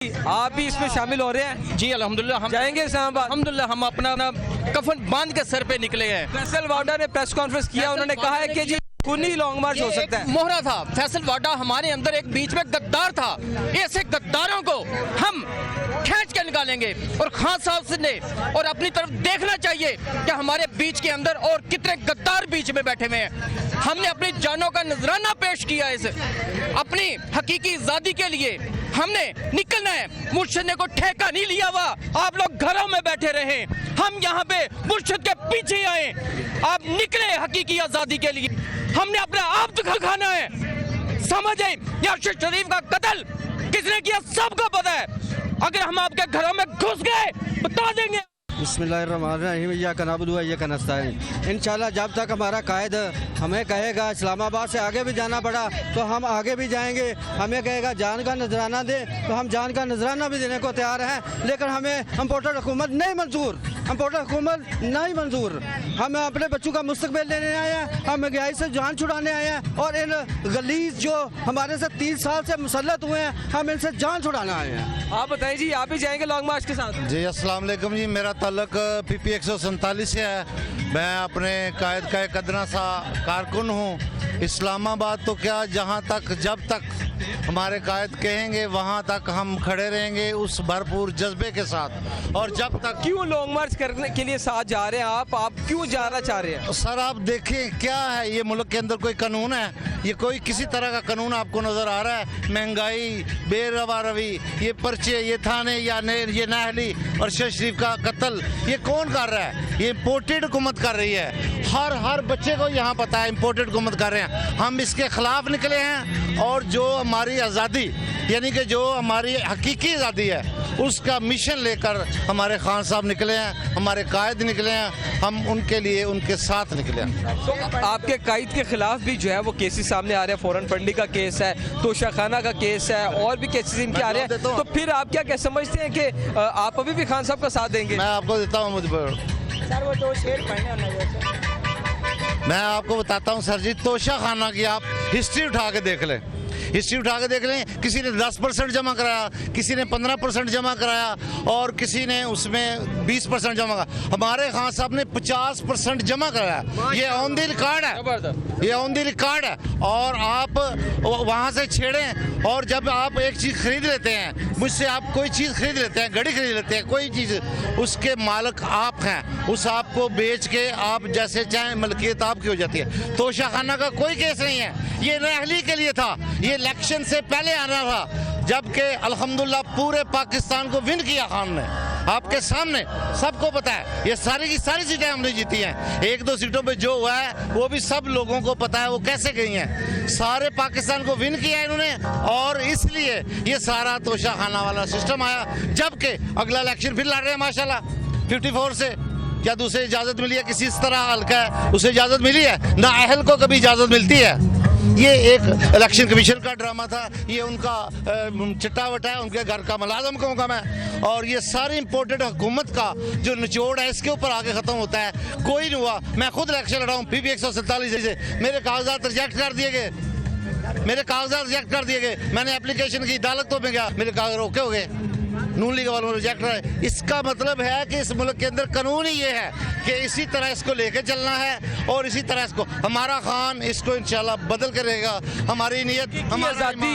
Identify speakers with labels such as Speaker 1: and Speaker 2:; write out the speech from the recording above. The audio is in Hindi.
Speaker 1: आप भी इसमें शामिल हो रहे हैं?
Speaker 2: जी अल्हम्दुलिल्लाह हम
Speaker 1: जाएंगे इस्लामाबाद?
Speaker 2: अल्हम्दुलिल्लाह हम अपना कफन बांध के सर पे निकले हैं।
Speaker 1: फैसल वाडा ने प्रेस कॉन्फ्रेंस किया, उन्होंने कहा है कि जी खूनी लॉन्ग मार्च हो सकता है।
Speaker 2: मोहरा था फैसल वाडा, हमारे अंदर एक बीच में गद्दार था। ऐसे गद्दारों को हम खींच के निकालेंगे और खान साहब ने और अपनी तरफ देखना चाहिए कि हमारे बीच के अंदर और कितने गद्दार बीच में बैठे हुए हैं। हमने अपनी जानों का नजराना पेश किया है। इस अपनी हकीकी आजादी के लिए हमने निकलना है। मुर्शिद ने को ठेका नहीं लिया हुआ, आप लोग घरों में बैठे रहे, हम यहाँ पे मुर्शिद के पीछे आए। आप निकले हकीकी आजादी के लिए, हमने अपना आप दिखाना है। समझे यासिर शरीफ का कत्ल किसने किया सबको पता है। अगर हम आपके घरों में घुस गए बता देंगे।
Speaker 3: बिस्मिल्लाहिर्रहमानिर्रहीम, इय्याका नअबुदु व इय्याका नस्तईन। इंशाल्लाह जब तक हमारा कायद हमें कहेगा इस्लामाबाद से आगे भी जाना पड़ा तो हम आगे भी जाएंगे। हमें कहेगा जान का नजराना दे तो हम जान का नजराना भी देने को तैयार हैं। लेकिन हमें इम्पोर्टेड हुकूमत नहीं मंजूर, इम्पोर्टेड हुकूमत नहीं मंजूर। हम अपने बच्चों का मुस्तकबिल लेने आए हैं, हम महंगाई से जान छुड़ाने आए हैं और इन गलीज जो हमारे से 30 साल से मुसल्लत हुए हैं हम इनसे जान छुड़ाना आए हैं।
Speaker 1: आप बताइए जी, आप भी जाएंगे लॉन्ग मार्च के साथ?
Speaker 4: जी अस्सलाम वालेकुम जी, मेरा ताल्लुक PP 147 से है। मैं अपने कायद का एक अदना सा कारकुन हूँ। इस्लामाबाद तो क्या, जहाँ तक जब तक हमारे कायद कहेंगे वहाँ तक हम खड़े रहेंगे उस भरपूर जज्बे के साथ। और जब तक
Speaker 1: क्यों लॉन्ग मार्च करने के लिए साथ जा रहे हैं आप क्यों जाना चाह रहे हैं?
Speaker 4: सर आप देखें क्या है, ये मुल्क के अंदर कोई कानून है? ये कोई किसी तरह का कानून आपको नज़र आ रहा है? महंगाई, बेरवा रवी, ये पर्चे, ये थाने या ये नाहली और शहबाज शरीफ का कत्ल, ये कौन कर रहा है? ये इम्पोर्टेड हुकूमत कर रही है। हर बच्चे को यहाँ पता है इम्पोर्टेड हुकूमत कर रहे हैं। हम इसके खिलाफ निकले हैं और जो हमारी आज़ादी यानी कि जो हमारी हकीकी आज़ादी है उसका मिशन लेकर हमारे खान साहब निकले हैं, हमारे कायद निकले हैं, हम उनके लिए उनके साथ निकले हैं।
Speaker 1: तो आपके कायद के खिलाफ भी जो है वो केसेस सामने आ रहे हैं। फौरन फंडी का केस है, तोशाखाना का केस है और भी केसेस इनके आ रहे हैं। तो फिर आप क्या समझते हैं कि आप अभी भी खान साहब का साथ देंगे?
Speaker 4: मैं आपको देता हूँ
Speaker 5: सर वो तो शेर पहने
Speaker 4: मैं आपको बताता हूँ सर जी, तोशाखाना की आप हिस्ट्री उठा के देख लें, हिस्ट्री उठा के देख लें। किसी ने 10% जमा कराया, किसी ने 15% जमा कराया और किसी ने उसमें 20% जमा कराया। हमारे खान साहब ने 50% जमा कराया। ये ऑन द रिकॉर्ड है, ये ऑन द रिकॉर्ड है। और आप वहाँ से छेड़ें और जब आप एक चीज़ खरीद लेते हैं मुझसे, आप कोई चीज़ खरीद लेते हैं, घड़ी खरीद लेते हैं, कोई चीज़, उसके मालिक आप हैं। उस आपको बेच के आप जैसे चाहें मलकियत आपकी हो जाती है। तोशाखाना का कोई केस नहीं है, ये नाअहली के लिए था, ये इलेक्शन से पहले आना था, जबकि अल्हम्दुलिल्लाह पूरे पाकिस्तान को विन किया खान ने। आपके सामने सबको पता है, ये सारी की सारी सीटें हमने जीती हैं। 1-2 सीटों पे जो हुआ है वो भी सब लोगों को पता है वो कैसे गई हैं। सारे पाकिस्तान को विन किया इन्होंने और इसलिए ये सारा तोशाखाना वाला सिस्टम आया। जबकि अगला इलेक्शन फिर लड़ रहे हैं माशाल्लाह 54 से। क्या दूसरे इजाज़त मिली है? किसी इस तरह हल्का है उसे इजाज़त मिली है? ना अहल को कभी इजाज़त मिलती है। ये एक इलेक्शन कमीशन का ड्रामा था, ये उनका चिट्टा वटा है, उनके घर का मुलाजम कहूँगा मैं। और ये सारी इम्पोर्टेड हुकूमत का जो निचोड़ है इसके ऊपर आगे ख़त्म होता है। कोई नहीं हुआ। मैं खुद इलेक्शन लड़ा हूँ PP 147 से, मेरे कागजात रिजेक्ट कर दिए गए, मेरे कागजात रिजेक्ट कर दिए गए। मैंने एप्लीकेशन की, अदालतों में गया, मेरे कागज रोके हो गए, नून लीग वालों ने रिजेक्ट है। इसका मतलब है कि इस मुल्क के अंदर कानून ही ये है कि इसी तरह इसको लेके चलना है और इसी तरह इसको, हमारा खान इसको इंशाल्लाह बदल कर रहेगा। हमारी नीयत, हमारी